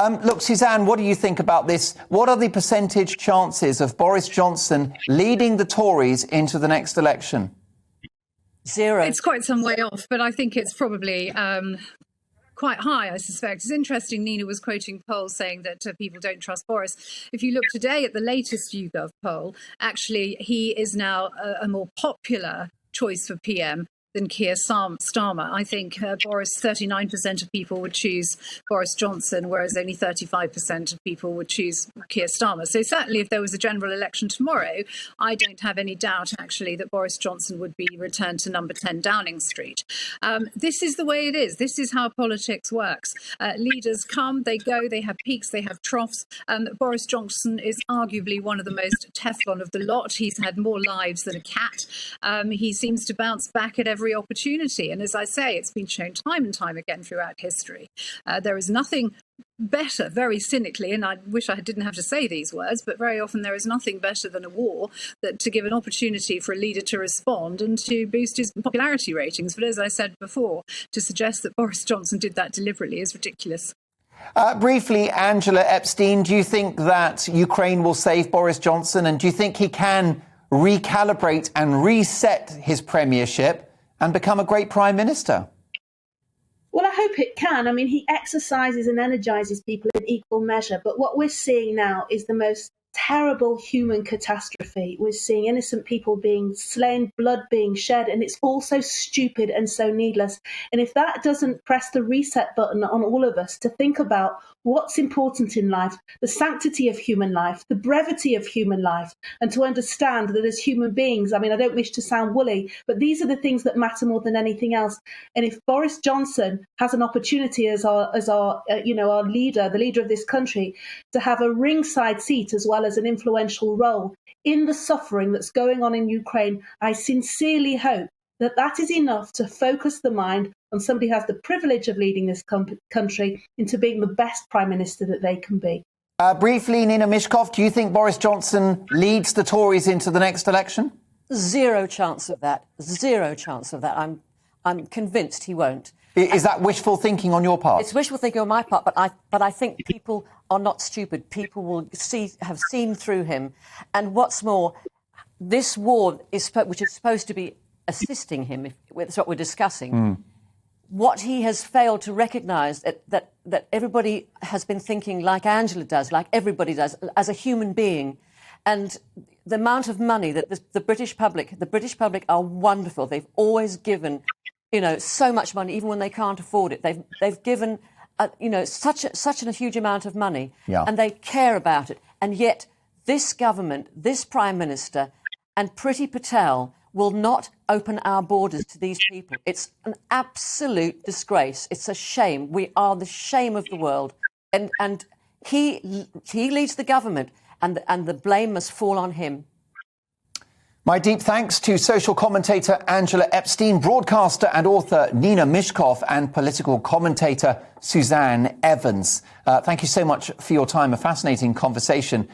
Look, Suzanne, what do you think about this? What are the percentage chances of Boris Johnson leading the Tories into the next election? Zero. It's quite some way off, but I think it's probably quite high, I suspect. It's interesting, Nina was quoting polls saying that people don't trust Boris. If you look today at the latest YouGov poll, actually, he is now a more popular choice for PM than Keir Starmer. I think Boris, 39% of people would choose Boris Johnson, whereas only 35% of people would choose Keir Starmer. So certainly if there was a general election tomorrow, I don't have any doubt, actually, that Boris Johnson would be returned to number 10 Downing Street. This is the way it is. This is how politics works. Leaders come, they go, they have peaks, they have troughs. Boris Johnson is arguably one of the most Teflon of the lot. He's had more lives than a cat. He seems to bounce back at every opportunity. And as I say, it's been shown time and time again throughout history. There is nothing better, very cynically, and I wish I didn't have to say these words, but very often there is nothing better than a war to give an opportunity for a leader to respond and to boost his popularity ratings. But as I said before, to suggest that Boris Johnson did that deliberately is ridiculous. Briefly, Angela Epstein, do you think that Ukraine will save Boris Johnson? And do you think he can recalibrate and reset his premiership and become a great prime minister? Well, I hope it can. I mean, he exercises and energises people in equal measure. But what we're seeing now is the most terrible human catastrophe. We're seeing innocent people being slain, blood being shed, and it's all so stupid and so needless. And if that doesn't press the reset button on all of us to think about what's important in life, the sanctity of human life, the brevity of human life, and to understand that as human beings, I mean, I don't wish to sound woolly, but these are the things that matter more than anything else. And if Boris Johnson has an opportunity as our leader, the leader of this country, to have a ringside seat as well as an influential role in the suffering that's going on in Ukraine, I sincerely hope that that is enough to focus the mind on somebody who has the privilege of leading this country into being the best prime minister that they can be. Briefly, Nina Myskow, do you think Boris Johnson leads the Tories into the next election? Zero chance of that. Zero chance of that. I'm convinced he won't. Is that wishful thinking on your part? It's wishful thinking on my part, but I think people are not stupid. People will have seen through him. And what's more, this war, which is supposed to be assisting him, if that's what we're discussing, what he has failed to recognise that everybody has been thinking like Angela does, like everybody does, as a human being. And the amount of money that the British public are wonderful. They've always given, so much money, even when they can't afford it. They've given, such a huge amount of money, and they care about it. And yet, this government, this Prime Minister, and Priti Patel will not open our borders to these people. It's an absolute disgrace. It's a shame. We are the shame of the world, and he leads the government, and the blame must fall on him. My deep thanks to social commentator Angela Epstein, broadcaster and author Nina Myskow, and political commentator Suzanne Evans. Thank you so much for your time. A fascinating conversation